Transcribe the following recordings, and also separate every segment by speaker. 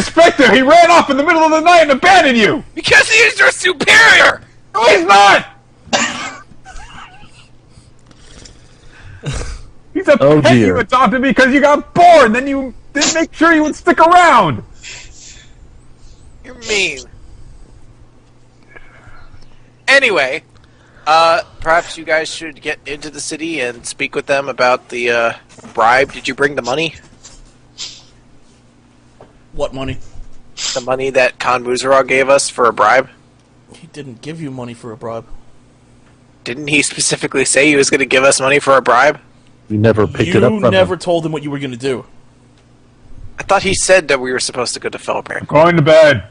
Speaker 1: expect him? He ran off in the middle of the night and abandoned you!
Speaker 2: Because he is your superior!
Speaker 1: No, he's not! He's a pet you adopted because you got bored, then you didn't make sure you would stick around!
Speaker 2: You're mean. Anyway, perhaps you guys should get into the city and speak with them about the bribe. Did you bring the money?
Speaker 3: What money?
Speaker 2: The money that Khan Muzarog gave us for a bribe?
Speaker 3: He didn't give you money for a bribe.
Speaker 2: Didn't he specifically say he was going to give us money for a bribe?
Speaker 4: You never picked it up from
Speaker 3: You never
Speaker 4: him.
Speaker 3: told him what you were going to do.
Speaker 2: I thought he said that we were supposed to go to Felberg.
Speaker 1: Going to bed.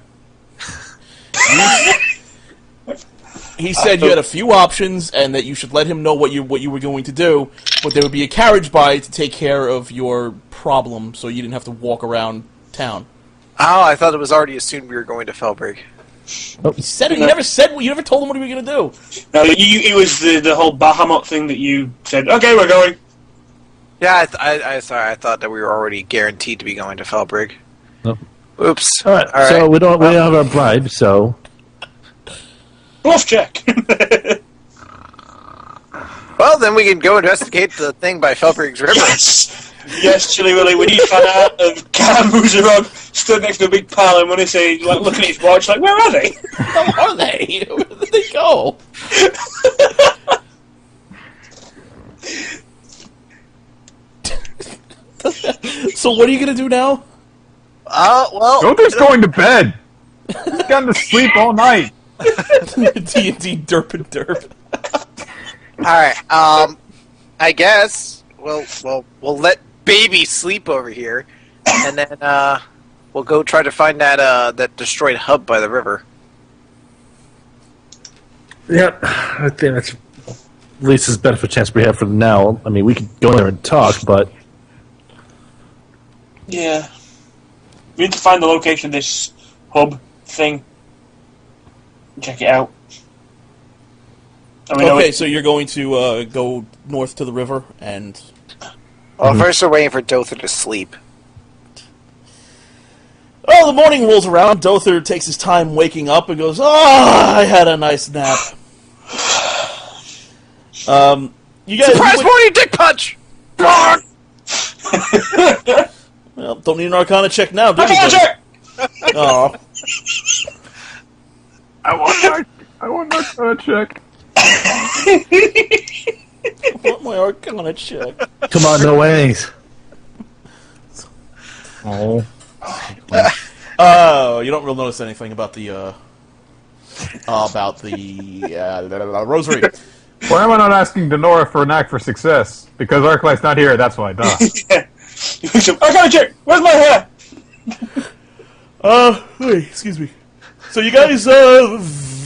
Speaker 3: He said you had a few options and that you should let him know what you were going to do, but there would be a carriage by to take care of your problem, so you didn't have to walk around town.
Speaker 2: Oh, I thought it was already assumed we were going to Felberg.
Speaker 3: He said it. You never said. You never told him what you were going to do.
Speaker 5: No, it was the whole Bahamut thing that you said. Okay, we're going.
Speaker 2: Yeah, I thought that we were already guaranteed to be going to Felberg.
Speaker 4: No.
Speaker 2: Oops.
Speaker 4: All right. So we don't have our bribe. So
Speaker 5: bluff check.
Speaker 2: Well, then we can go investigate the thing by Felberg's River.
Speaker 5: Yes, Chili Willy, when you found out of Khan Muzarog stood next to a big pile of money, saying, like, looking at his watch, like, where are they?
Speaker 3: How are they? Where did they go? So what are you going to do now?
Speaker 2: Well...
Speaker 1: Gother's going to bed! He's gone to sleep all night!
Speaker 3: D&D derp and derp.
Speaker 2: Alright, I guess we'll let baby sleep over here, and then, we'll go try to find that destroyed hub by the river.
Speaker 4: yeah, I think that's at least as best of a chance we have for now. I mean, we could go there and talk, but
Speaker 5: Yeah. We need to find the location of this hub thing. Check it out.
Speaker 3: Okay, so you're going to go north to the river and...
Speaker 2: Well, first we're waiting for Dother to sleep.
Speaker 3: Well, the morning rolls around. Dother takes his time waking up and goes, I had a nice nap. You guys...
Speaker 2: Surprise morning dick punch!
Speaker 3: Well, don't need an Arcana check now, do you?
Speaker 5: Arcana check!
Speaker 3: Aw.
Speaker 1: I want my Arcana check.
Speaker 3: I want my Arcana check.
Speaker 4: come on, no ways. Oh.
Speaker 3: You don't really notice anything about the rosary.
Speaker 1: Why am I not asking Denora for an act for success? Because Arclight's not here, that's why, duh.
Speaker 5: Yeah. Arcana check! Where's my hair?
Speaker 3: Wait, excuse me. So you guys,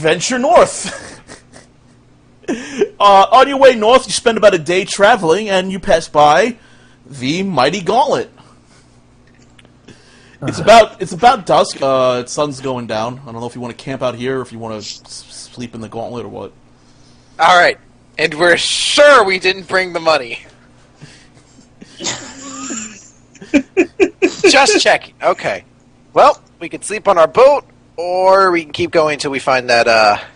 Speaker 3: venture north. On your way north, you spend about a day traveling, and you pass by the mighty gauntlet. It's about dusk. Sun's going down. I don't know if you want to camp out here or if you want to sleep in the gauntlet or what.
Speaker 2: Alright, and we're sure we didn't bring the money. Just checking. Okay. Well, we can sleep on our boat, or we can keep going until we find that,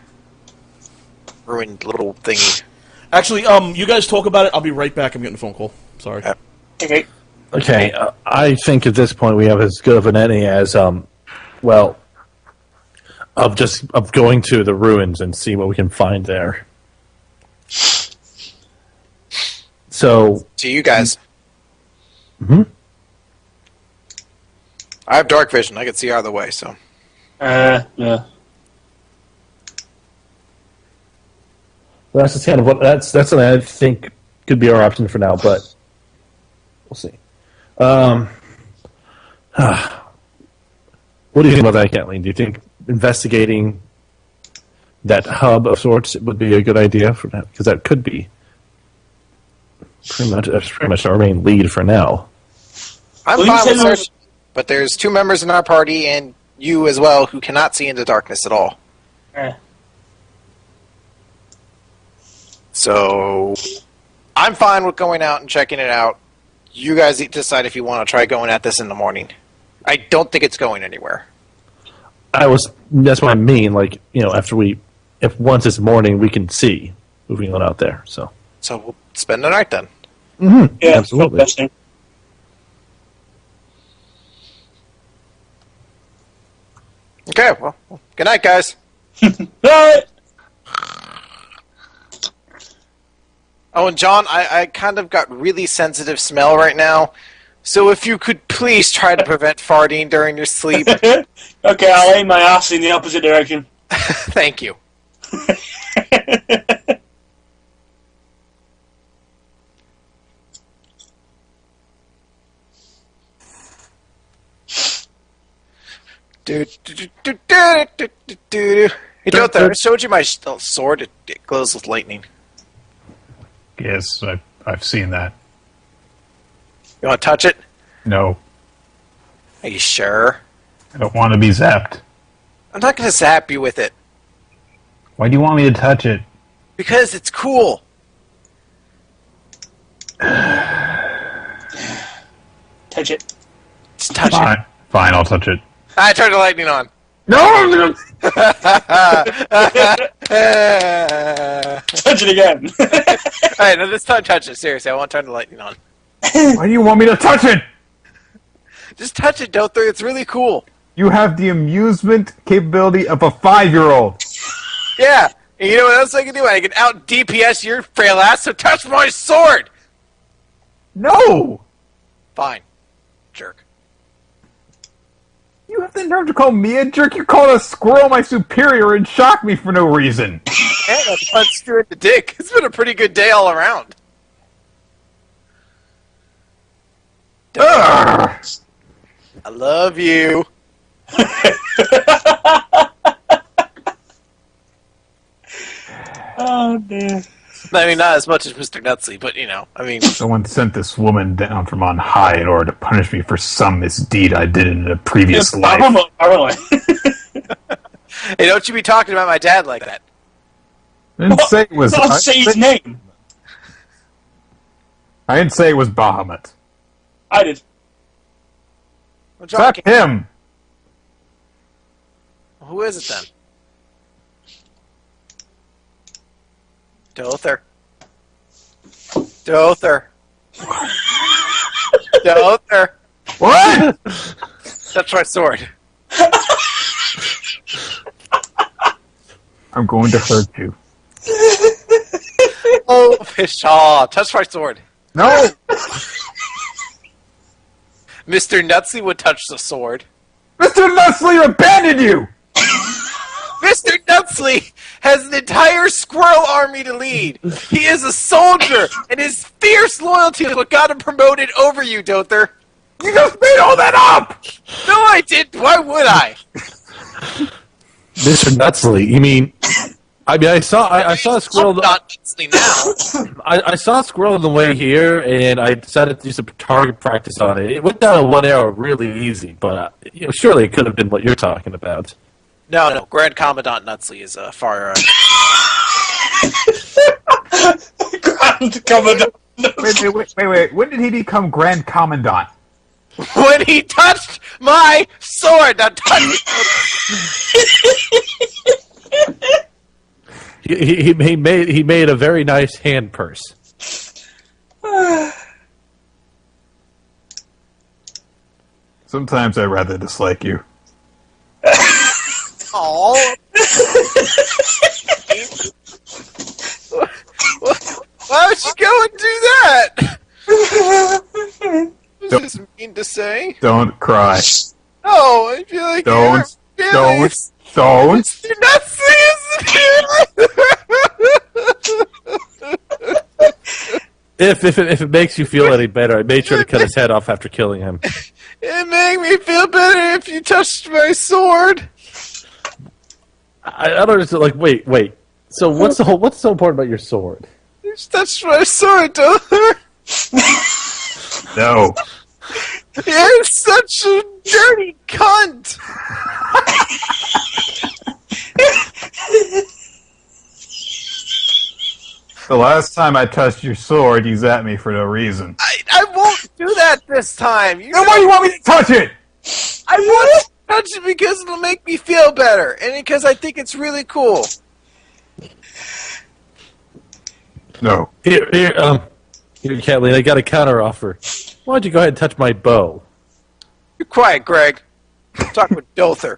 Speaker 2: ruined little thingy.
Speaker 3: Actually, you guys talk about it. I'll be right back. I'm getting a phone call. Sorry.
Speaker 5: Okay.
Speaker 4: Okay, I think at this point we have as good of an ending as, of going to the ruins and see what we can find there. So,
Speaker 2: To you guys.
Speaker 4: hmm
Speaker 2: I have dark vision. I can see either way, so.
Speaker 5: Yeah.
Speaker 4: that's just kind of what that's something I think could be our option for now, but we'll see. What do you think about that, Kathleen? Do you think investigating that hub of sorts would be a good idea for that? Because that could be that's pretty much our main lead for now.
Speaker 2: I'm fine with search, but there's two members in our party, and you as well, who cannot see into darkness at all. So, I'm fine with going out and checking it out. You guys decide if you want to try going at this in the morning. I don't think it's going anywhere.
Speaker 4: That's what I mean. Like, if once it's morning, we can see moving on out there. So
Speaker 2: we'll spend the night then.
Speaker 4: Mm-hmm.
Speaker 5: Yeah,
Speaker 4: absolutely.
Speaker 2: Okay, well, good night, guys.
Speaker 5: Right.
Speaker 2: Oh, and John, I kind of got really sensitive smell right now. So if you could please try to prevent farting during your sleep.
Speaker 5: Okay, I'll aim my ass in the opposite direction.
Speaker 2: Thank you. Hey, Dothan, I showed you my sword. It glows with lightning.
Speaker 1: Yes, I've seen that.
Speaker 2: You want to touch it?
Speaker 1: No,
Speaker 2: Are you sure?
Speaker 1: I don't want to be zapped.
Speaker 2: I'm not going to zap you with it.
Speaker 1: Why do you want me to touch it?
Speaker 2: Because it's cool.
Speaker 5: Touch it.
Speaker 2: Just touch it.
Speaker 1: Fine, I'll touch it.
Speaker 2: I turned the lightning on.
Speaker 1: No!
Speaker 5: Touch it again.
Speaker 2: Alright, now this time touch it. Seriously, I want to turn the lightning on.
Speaker 1: Why do you want me to touch it?
Speaker 2: Just touch it, Dothan. It's really cool.
Speaker 1: You have the amusement capability of a 5-year-old.
Speaker 2: Yeah. And you know what else I can do? I can out DPS your frail ass, so touch my sword!
Speaker 1: No!
Speaker 2: Fine. Jerk.
Speaker 1: You have the nerve to call me a jerk? You called a squirrel my superior and shocked me for no reason.
Speaker 2: Yeah, that's punched you in the dick. It's been a pretty good day all around.
Speaker 1: Ugh.
Speaker 2: I love you.
Speaker 5: Oh, dear.
Speaker 2: I mean, not as much as Mr. Nutsy, but, I mean...
Speaker 1: Someone sent this woman down from on high in order to punish me for some misdeed I did in a previous life.
Speaker 2: Hey, don't you be talking about my dad like that.
Speaker 1: I didn't say it was...
Speaker 5: Don't say his name.
Speaker 1: I didn't say it was Bahamut.
Speaker 5: I did.
Speaker 2: Well, John
Speaker 1: Zap
Speaker 2: can't-
Speaker 1: him!
Speaker 2: Who is it then? Dothan. Dothan. Dothan.
Speaker 1: What?
Speaker 2: Touch my sword.
Speaker 1: I'm going to hurt you.
Speaker 2: Oh, Pshaw. Touch my sword.
Speaker 1: No!
Speaker 2: Mr. Nutsy would touch the sword.
Speaker 1: Mr. Nusley abandoned you!
Speaker 2: Mr. Nutsly has an entire squirrel army to lead. He is a soldier, and his fierce loyalty is what got him promoted over you, Dothan.
Speaker 1: You just made all that up!
Speaker 2: No, I didn't. Why would I?
Speaker 4: Mr. Nutsley, you mean? I saw a squirrel.
Speaker 2: I'm not Nutsly now.
Speaker 4: I saw a squirrel on the way here, and I decided to do some target practice on it. It went down to 1 arrow really easy, but surely it could have been what you're talking about.
Speaker 2: No, Grand Commandant Nutsly is far...
Speaker 5: Grand Commandant.
Speaker 1: Wait. When did he become Grand Commandant?
Speaker 2: when he touched my sword! Now touch
Speaker 4: He made a very nice hand purse.
Speaker 1: Sometimes I rather dislike you.
Speaker 2: Oh. Why would you go and do that? It's just mean to say.
Speaker 1: Don't cry.
Speaker 2: No, I feel like
Speaker 1: Don't.
Speaker 2: you're
Speaker 1: Don't.
Speaker 2: not saying
Speaker 4: If it makes you feel any better, I made sure to cut his head off after killing him.
Speaker 2: it made me feel better if you touched my sword.
Speaker 4: I don't understand. Like, wait. So what's so important about your sword?
Speaker 2: You just touched my sword, Dothan.
Speaker 1: No.
Speaker 2: You're such a dirty cunt.
Speaker 1: The last time I touched your sword, you zapped me for no reason.
Speaker 2: I won't do that this time.
Speaker 1: Then why do you want me to touch it?
Speaker 2: I want to touch it because it'll make me feel better, and because I think it's really cool.
Speaker 1: No.
Speaker 4: Here, Kathleen, I got a counter offer. Why don't you go ahead and touch my bow?
Speaker 2: You're quiet, Greg. I'm talking with Dother.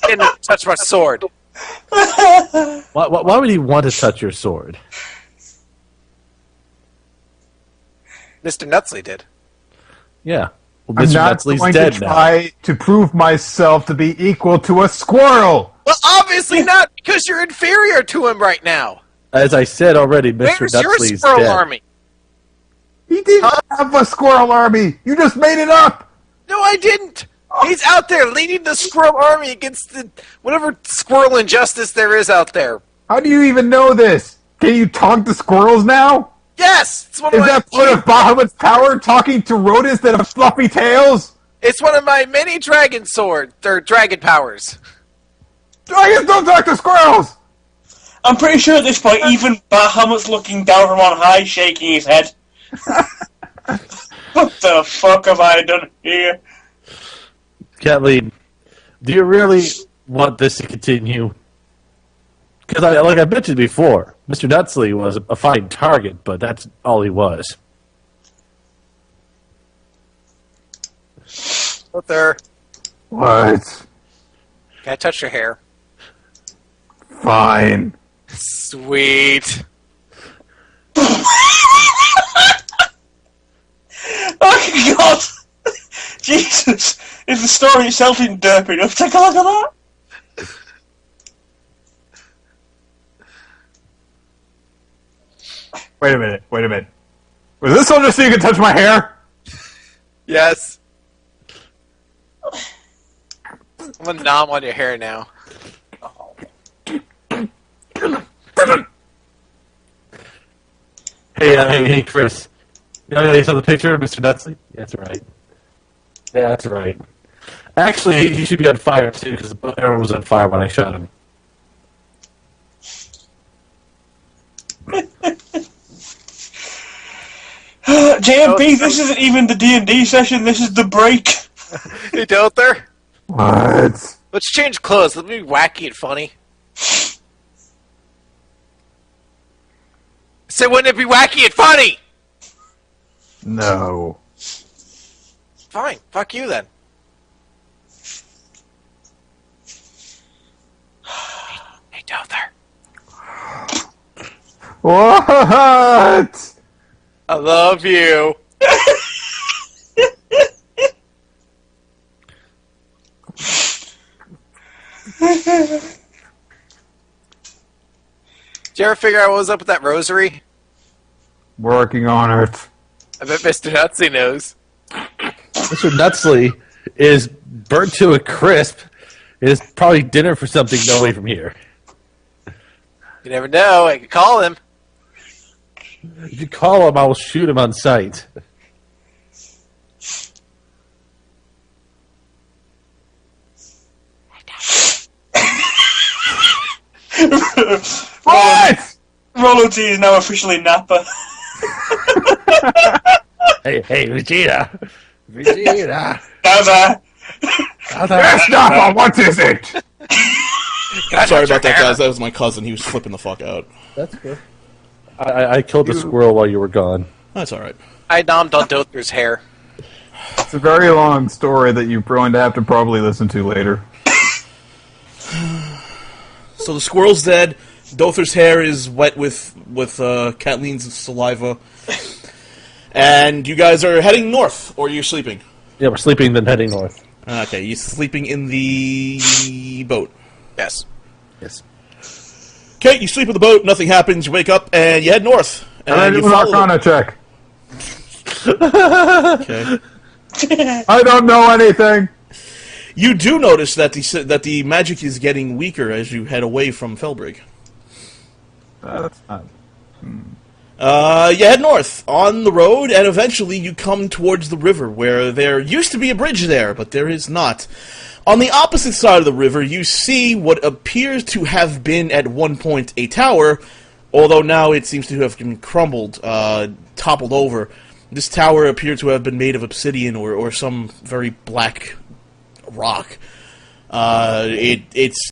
Speaker 2: Didn't touch my sword.
Speaker 4: Why would he want to touch your sword?
Speaker 2: Mr. Nutsley did.
Speaker 4: Yeah. Well,
Speaker 1: I'm
Speaker 4: Mr.
Speaker 1: not
Speaker 4: Nutsley's
Speaker 1: going
Speaker 4: dead
Speaker 1: to
Speaker 4: now.
Speaker 1: try to prove myself to be equal to a squirrel.
Speaker 2: Well, obviously not, because you're inferior to him right now.
Speaker 4: As I said already, Mr.
Speaker 2: Where's your
Speaker 4: Nutsley's
Speaker 2: squirrel
Speaker 4: dead.
Speaker 2: army?
Speaker 1: He didn't have a squirrel army. You just made it up.
Speaker 2: No, I didn't. He's out there leading the squirrel army against the whatever squirrel injustice there is out there.
Speaker 1: How do you even know this? Can you talk to squirrels now?
Speaker 2: Yes, it's one
Speaker 1: Is
Speaker 2: of my.
Speaker 1: that part of Bahamut's power, talking to rodents that have fluffy tails?
Speaker 2: It's one of my many dragon sword or dragon powers.
Speaker 1: Dragons don't talk to squirrels.
Speaker 5: I'm pretty sure at this point, even Bahamut's looking down from on high, shaking his head. What the fuck have I done here?
Speaker 4: Kathleen, do you really want this to continue? Because, like I mentioned before, Mr. Nutsley was a fine target, but that's all he was.
Speaker 2: What there?
Speaker 1: What?
Speaker 2: Can I touch your hair?
Speaker 1: Fine.
Speaker 2: Sweet.
Speaker 5: Oh God! Jesus! Is the story itself in derp enough? Take a look at that!
Speaker 1: Wait a minute. Was this all just so you could touch my hair?
Speaker 2: Yes. I'm gonna nom on your hair now.
Speaker 4: Hey, Chris. You saw the picture of Mr. Nutsley? That's right. Yeah, that's right. Actually, he should be on fire, too, because the arrow was on fire when I shot him.
Speaker 5: JMP, this isn't even the D&D session, this is the break.
Speaker 2: Hey, Dother.
Speaker 1: What?
Speaker 2: Let's change clothes. Let me be wacky and funny. So wouldn't it be wacky and funny?
Speaker 1: No.
Speaker 2: Fine. Fuck you then. Hey, Dother.
Speaker 1: What?
Speaker 2: I love you. Did you ever figure out what was up with that rosary?
Speaker 1: Working on it.
Speaker 2: I bet Mr. Nutsy knows.
Speaker 4: Mr. Nutsley is burnt to a crisp. It is probably dinner for something no way from here.
Speaker 2: You never know. I could call him.
Speaker 4: If you call him, I will shoot him on sight.
Speaker 1: What?
Speaker 5: Rollo T is now officially Nappa.
Speaker 4: Hey, Vegeta. Vegeta.
Speaker 5: Napa.
Speaker 1: That's not what is it?
Speaker 3: Sorry about that, guys. That was my cousin. He was flipping the fuck out.
Speaker 4: That's good. I killed the squirrel while you were gone.
Speaker 3: That's alright.
Speaker 2: I nommed on Dother's hair.
Speaker 1: It's a very long story that you're going to have to probably listen to later.
Speaker 3: So the squirrel's dead. Dother's hair is wet with Kathleen's saliva. And you guys are heading north, or you're sleeping?
Speaker 4: Yeah, we're sleeping, then heading north.
Speaker 3: Okay, you're sleeping in the boat.
Speaker 2: Yes.
Speaker 4: Yes.
Speaker 3: Okay, you sleep in the boat, nothing happens, you wake up, and you head north.
Speaker 1: And I
Speaker 3: And
Speaker 1: do
Speaker 3: you
Speaker 1: an
Speaker 3: follow
Speaker 1: Arcana check.
Speaker 3: Okay.
Speaker 1: I don't know anything.
Speaker 3: You do notice that the magic is getting weaker as you head away from Felbrig.
Speaker 1: That's not...
Speaker 3: You head north on the road, and eventually you come towards the river, where there used to be a bridge there, but there is not. On the opposite side of the river, you see what appears to have been at one point a tower, although now it seems to have been crumbled, toppled over. This tower appeared to have been made of obsidian or some very black rock. It's